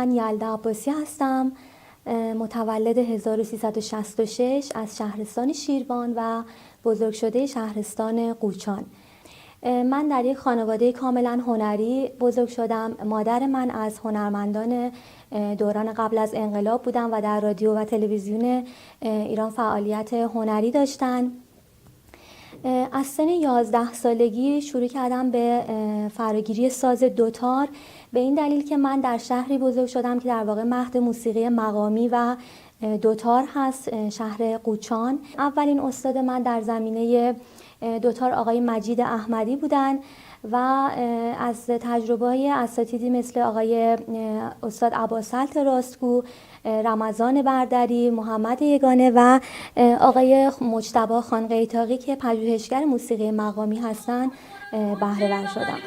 من یلدا عباسی هستم، متولد 1366 از شهرستان شیروان و بزرگ شده شهرستان قوچان. من در یک خانواده کاملا هنری بزرگ شدم. مادر من از هنرمندان دوران قبل از انقلاب بودن و در رادیو و تلویزیون ایران فعالیت هنری داشتن. از سن 11 سالگی شروع کردم به فراگیری ساز دوتار، به این دلیل که من در شهری بزرگ شدم که در واقع مهد موسیقی مقامی و دوتار هست، شهر قوچان. اولین استاد من در زمینه دوتار آقای مجید احمدی بودن و از تجربه‌های اساتیدی مثل آقای استاد عباس‌سلط راستگو، رمضان بردری، محمد یگانه و آقای مجتبی خان قیتاقی که پژوهشگر موسیقی مقامی هستند بهره‌ور شدم.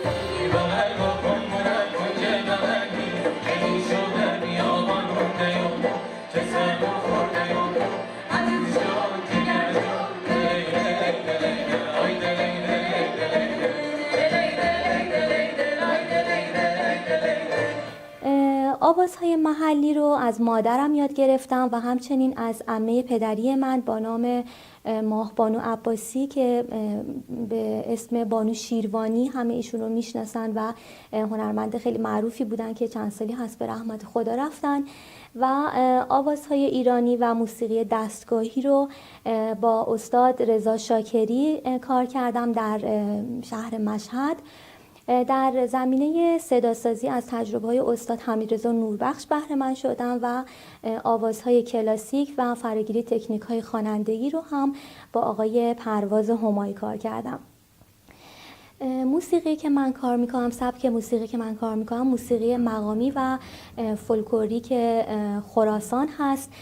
آوازهای محلی رو از مادرم یاد گرفتم و همچنین از عمه پدری من با نام ماه بانو عباسی که به اسم بانو شیروانی همه ایشون رو میشناسن و هنرمند خیلی معروفی بودن که چند سالی هست به رحمت خدا رفتن. و آوازهای ایرانی و موسیقی دستگاهی رو با استاد رضا شاکری کار کردم در شهر مشهد. در زمینه صداسازی از تجربه‌های استاد حمیدرضا نوربخش بهره مند شدم و آوازهای کلاسیک و فراگیری تکنیک‌های خوانندگی رو هم با آقای پرواز همایی کار کردم. موسیقی که من کار میکنم، سبک موسیقی که من کار میکنم موسیقی مقامی و فولکلوریک خراسان هست.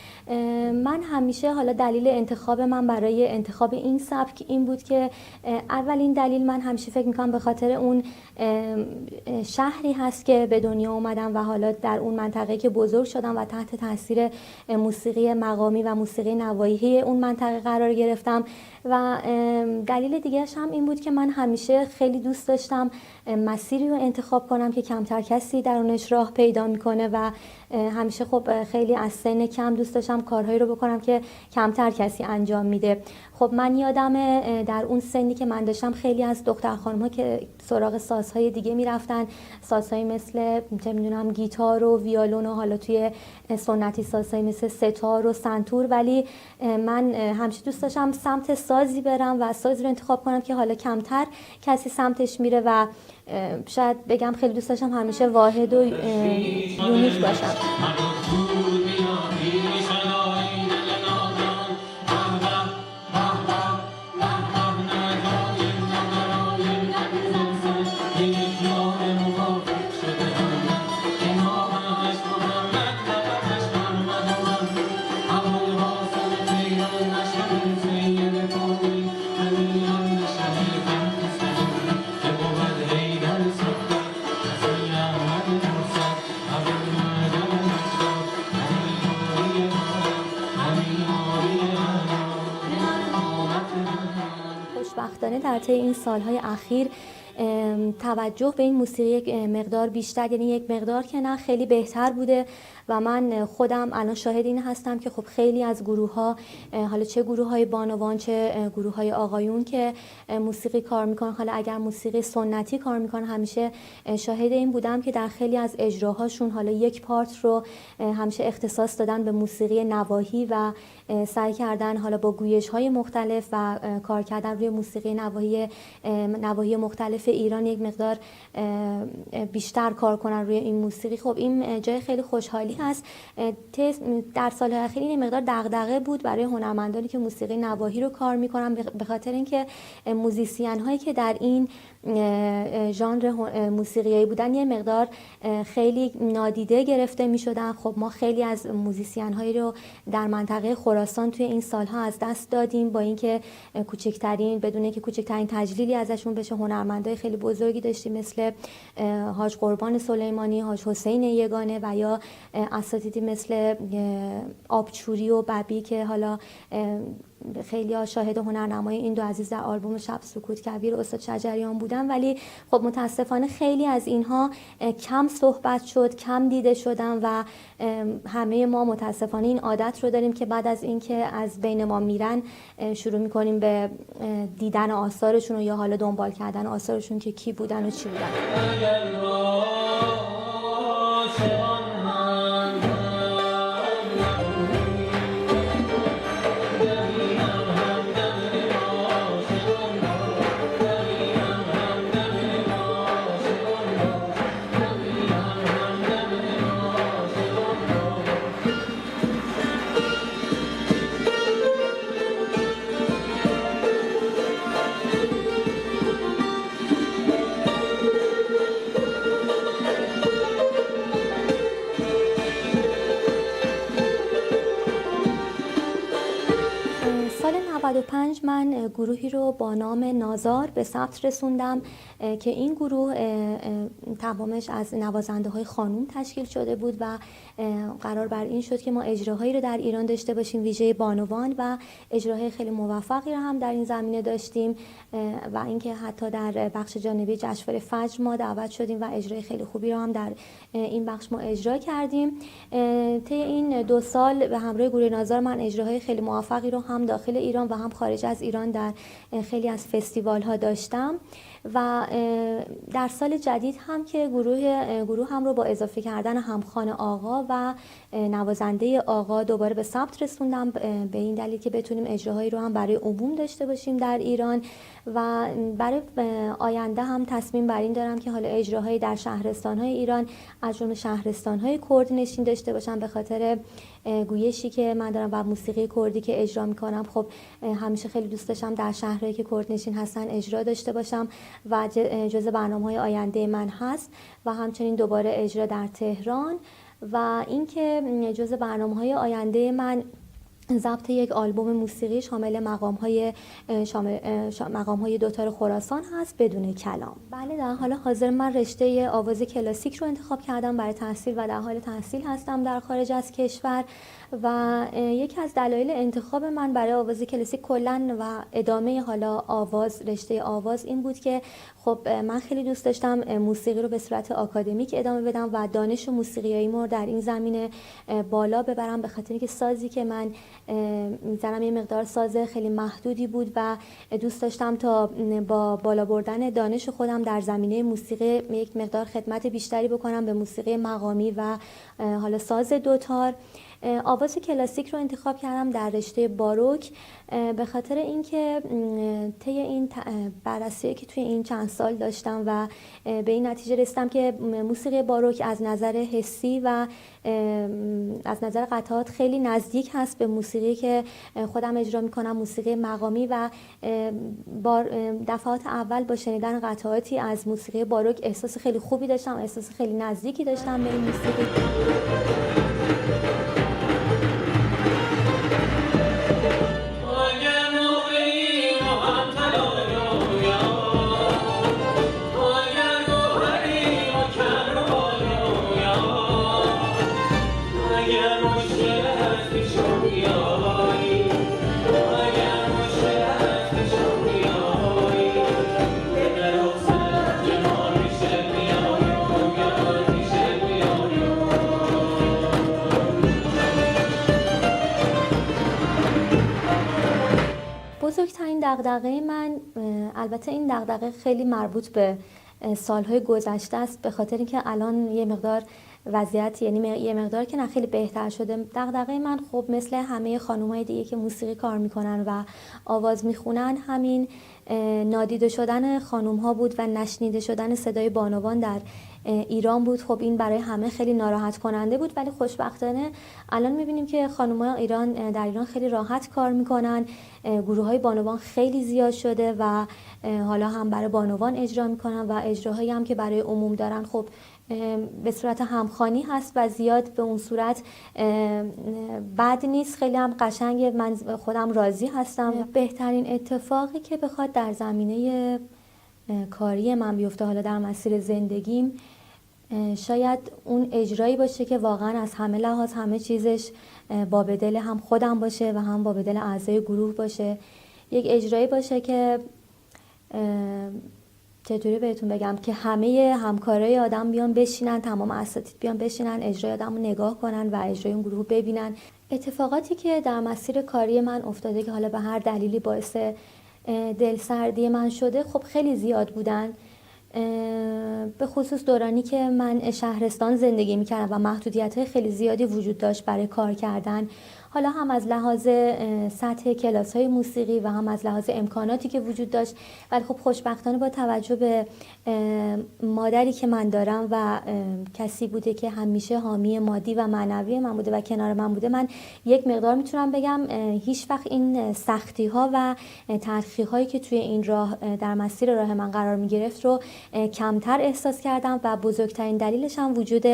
من همیشه حالا دلیل انتخاب من برای انتخاب این سبک این بود که اولین دلیل من همیشه فکر میکنم به خاطر اون شهری هست که به دنیا اومدم و حالا در اون منطقه که بزرگ شدم و تحت تاثیر موسیقی مقامی و موسیقی نواحی اون منطقه قرار گرفتم. و دلیل دیگرش هم این بود که من همیشه خیلی دوست داشتم مسیری رو انتخاب کنم که کمتر کسی درونش راه پیدا میکنه و همیشه خب خیلی از سن کم دوست داشتم کارهایی رو بکنم که کمتر کسی انجام میده. خب من یادم در اون سنی که من داشتم خیلی از دختر خانم‌ها که سراغ سازهای دیگه میرفتن، سازهایی مثل چه میدونم گیتار و ویولون و حالا توی سنتی سازهایی مثل ستار و سنتور، ولی من همیشه دوست داشتم سمت سازی برم و سازی رو انتخاب کنم که حالا کمتر کسی سمتش میره و شاید بگم خیلی دوست داشتم همیشه واحد و یونیک باشم. خوشبختانه در طی این سالهای اخیر توجه به این موسیقی یک مقدار بیشتر، یعنی یک مقدار که نه خیلی بهتر بوده و من خودم الان شاهد این هستم که خب خیلی از گروه‌ها، حالا چه گروه‌های بانوان چه گروه‌های آقایون که موسیقی کار میکنن، حالا اگر موسیقی سنتی کار میکنن، همیشه شاهد این بودم که در خیلی از اجراهاشون حالا یک پارت رو همیشه اختصاص دادن به موسیقی نواحی و سعی کردن حالا با گویش‌های مختلف و کار کردن روی موسیقی نواحی مختلف ایران یک مقدار بیشتر کار کنن روی این موسیقی. خب این جای خیلی خوشحالی هست. در سال‌های اخیر این مقدار دغدغه بود برای هنرمندانی که موسیقی نواحی رو کار میکنن، به خاطر اینکه موزیسین هایی که در این ژانر موسیقیایی بودن یه مقدار خیلی نادیده گرفته میشدن. خب ما خیلی از موزیسین هایی رو در منطقه خراسان توی این سالها از دست دادیم، با اینکه بدون اینکه کوچکترین تجلیلی ازشون بشه. هنرمندای خیلی بزرگی داشتیم مثل حاج قربان سلیمانی، حاج حسین یگانه و یا اساتیدی مثل آبچوری و ببی که حالا خیلی ها شاهد هنرنمایی این دو عزیز در آلبوم شب سکوت کبیر استاد شجریان بودن، ولی خب متاسفانه خیلی از اینها کم صحبت شد، کم دیده شدن و همه ما متاسفانه این عادت رو داریم که بعد از اینکه از بین ما میرن شروع میکنیم به دیدن آثارشون یا حالا دنبال کردن آثارشون که کی بودن و چی بودن. سال 95 من گروهی رو با نام نازار به ثبت رسوندم که این گروه تمامش از نوازنده های خانوم تشکیل شده بود و قرار بر این شد که ما اجراهایی رو در ایران داشته باشیم ویژه بانوان و اجراهای خیلی موفقی رو هم در این زمینه داشتیم و اینکه حتی در بخش جانبی جشنواره فجر ما دعوت شدیم و اجرای خیلی خوبی رو هم در این بخش ما اجرا کردیم. طی این 2 سال به همراه گروه نازار من اجراهای خیلی موفقی رو هم داخل ایران و هم خارج از ایران در خیلی از فستیوال ها داشتم و در سال جدید هم که گروه هم رو با اضافه کردن همخوان آقا و نوازنده آقا دوباره به ثبت رسوندم به این دلیل که بتونیم اجراهایی رو هم برای عموم داشته باشیم در ایران و برای آینده هم تصمیم بر این دارم که حالا اجراهایی در شهرستان‌های ایران از جمله شهرستان‌های کردنشین داشته باشم به خاطر گویشی که من دارم و موسیقی کردی که اجرا میکنم. خب همیشه خیلی دوست داشتم در شهرهایی که کردنشین هستن اجرا داشته باشم و جزء برنامه‌های آینده من هست و همچنین دوباره اجرا در تهران و اینکه جزء برنامه‌های آینده من ضبط یک آلبوم موسیقی شامل مقام‌های دوتار خراسان هست بدون کلام. بله در حال حاضر من رشته آواز کلاسیک رو انتخاب کردم برای تحصیل و در حال تحصیل هستم در خارج از کشور و یکی از دلایل انتخاب من برای آواز کلاسیک کلاً و ادامه حالا رشته آواز این بود که خب من خیلی دوست داشتم موسیقی رو به صورت آکادمیک ادامه بدم و دانش موسیقیایی‌مو رو در این زمینه بالا ببرم به خاطر اینکه سازی که من میزنم یه مقدار ساز خیلی محدودی بود و دوست داشتم تا با بالا بردن دانش خودم در زمینه موسیقی یک مقدار خدمت بیشتری بکنم به موسیقی مقامی و حالا ساز دوتار. آواز کلاسیک رو انتخاب کردم در رشته باروک به خاطر اینکه طی این بررسی که توی این چند سال داشتم و به این نتیجه رسیدم که موسیقی باروک از نظر حسی و از نظر قطعات خیلی نزدیک هست به موسیقی که خودم اجرا میکنم، موسیقی مقامی و دفعات اول با شنیدن قطعاتی از موسیقی باروک احساس خیلی خوبی داشتم، احساس خیلی نزدیکی داشتم به این موسیقی. بزرگترین دغدغه من، البته این دغدغه خیلی مربوط به سالهای گذشته است به خاطر اینکه الان یه مقدار وضعیت یه مقدار که نه خیلی بهتر شده. دغدغه من خب مثل همه خانم‌های دیگه که موسیقی کار میکنن و آواز میخونن همین نادیده شدن خانم‌ها بود و نشنیده شدن صدای بانوان در ایران بود. خب این برای همه خیلی ناراحت کننده بود ولی خوشبختانه الان میبینیم که خانم‌های در ایران خیلی راحت کار میکنن، گروه‌های بانوان خیلی زیاد شده و حالا هم برای بانوان اجرا میکنن و اجراهایی هم که برای عموم دارن خب به صورت همخوانی هست و زیاد به اون صورت بد نیست، خیلی هم قشنگه، من خودم راضی هستم. بهترین اتفاقی که بخواد در زمینه کاری من بیفته حالا در مسیر زندگیم شاید اون اجرایی باشه که واقعا از همه لحاظ همه چیزش با بدل هم خودم باشه و هم با بدل اعضای گروه باشه. یک اجرایی باشه که چطوری بهتون بگم که همه همکارای آدم بیان بشینن، تمام اساتید بیان بشینن اجرای آدم رو نگاه کنن و اجرای اون گروه ببینن. اتفاقاتی که در مسیر کاری من افتاده که حالا به هر دلیلی باعث دلسردی من شده خب خیلی زیاد بودن، به خصوص دورانی که من شهرستان زندگی میکردم و محدودیت‌های خیلی زیادی وجود داشت برای کار کردن، حالا هم از لحاظ سطح کلاس‌های موسیقی و هم از لحاظ امکاناتی که وجود داشت. ولی خب خوشبختانه با توجه به مادری که من دارم و کسی بوده که همیشه حامی مادی و معنوی من بوده و کنار من بوده، من یک مقدار میتونم بگم هیچ وقت این سختی‌ها و تلخی‌هایی که توی این راه در مسیر راه من قرار می‌گرفت رو کمتر احساس کردم و بزرگترین دلیلش هم وجود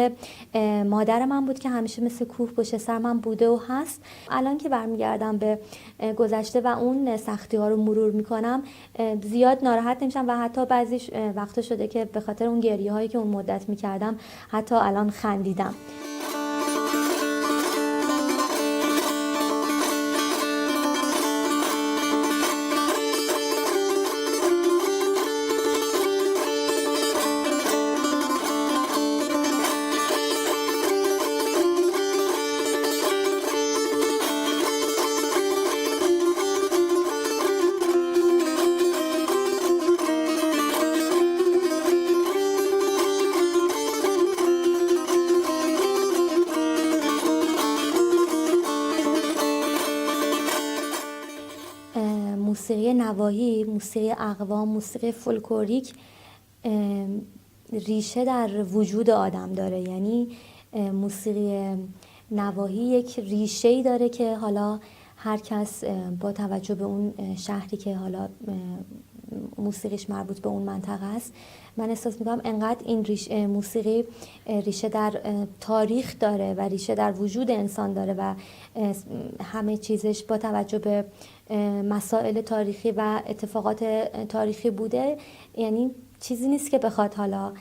مادر من بود که همیشه مثل کوه پشت سر من بوده و هست. الان که برمیگردم به گذشته و اون سختی ها رو مرور میکنم زیاد ناراحت نمیشم و حتی بعضی وقتا شده که به خاطر اون گریه هایی که اون مدت میکردم حتی الان خندیدم. موسیقی نواحی، موسیقی اقوام، موسیقی فولکلوریک ریشه در وجود آدم داره. یعنی موسیقی نواحی یک ریشه‌ای داره که حالا هر کس با توجه به اون شهری که حالا موسیقیش مربوط به اون منطقه است، من احساس میکنم انقدر این موسیقی ریشه در تاریخ داره و ریشه در وجود انسان داره و همه چیزش با توجه به مسائل تاریخی و اتفاقات تاریخی بوده. یعنی چیزی نیست که بخواد حالا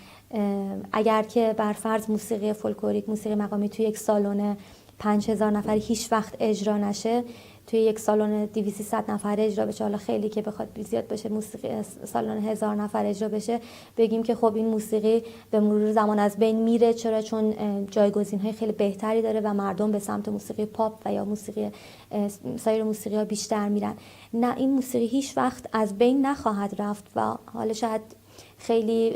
اگر که بر فرض موسیقی فولکلوریک، موسیقی مقامی توی یک سالن 5000 نفری هیچ وقت اجرا نشه، توی یک سالن 200 نفره اجرا بشه، حالا خیلی که بخواد زیاد بشه موسیقی سالن 1000 نفر اجرا بشه، بگیم که خب این موسیقی به مرور زمان از بین میره. چرا؟ چون جایگزین‌های خیلی بهتری داره و مردم به سمت موسیقی پاپ و یا موسیقی سایر موسیقی‌ها بیشتر میرن. نه، این موسیقی هیچ وقت از بین نخواهد رفت و حالا شاید خیلی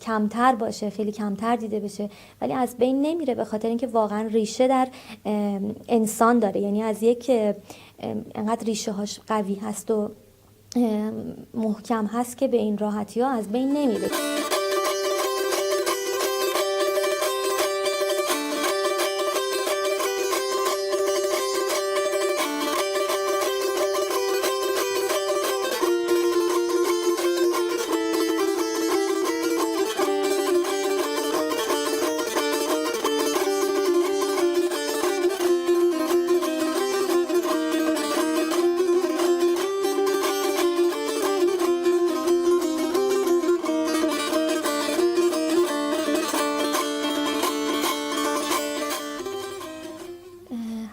کمتر باشه، خیلی کمتر دیده بشه، ولی از بین نمیره به خاطر اینکه واقعا ریشه در انسان داره. یعنی از یک انقدر ریشه هاش قوی هست و محکم هست که به این راحتی ها از بین نمیره.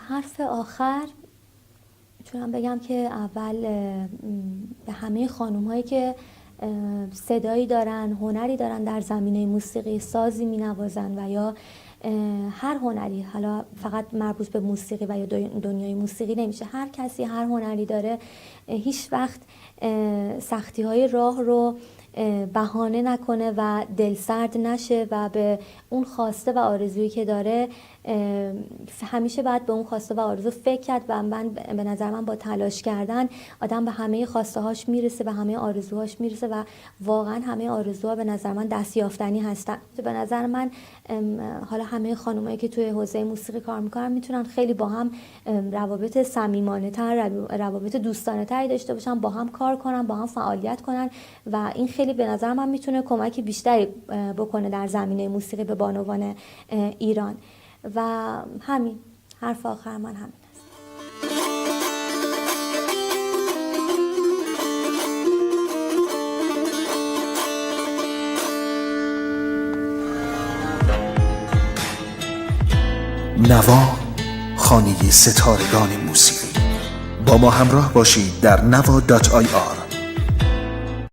حرف آخر میتونم بگم که اول به همه خانوم هایی که صدایی دارن، هنری دارن در زمینه موسیقی، سازی مینوازن و یا هر هنری، حالا فقط مربوط به موسیقی و یا دنیای موسیقی نمیشه، هر کسی هر هنری داره هیچ وقت سختی های راه رو بهانه نکنه و دلسرد نشه و به اون خواسته و آرزویی که داره همیشه باید به اون خواسته و آرزو فکر کرد و به نظر من با تلاش کردن آدم به همه خواسته هاش میرسه، به همه آرزوهاش میرسه و واقعا همه آرزوها به نظر من دستیافتنی هستن. به نظر من حالا همه خانمایی که توی حوزه موسیقی کار میکنن میتونن خیلی با هم روابط صمیمانه تر، روابط دوستانه تری داشته باشن، با هم کار کنن، با هم فعالیت کنن و این خیلی به نظر من میتونه کمک بیشتری بکنه در زمینه موسیقی به بانوان ایران. و همین حرف آخر من همین است. نوا، خانه ستارگان موسیقی. با ما همراه باشید در نوا.ir.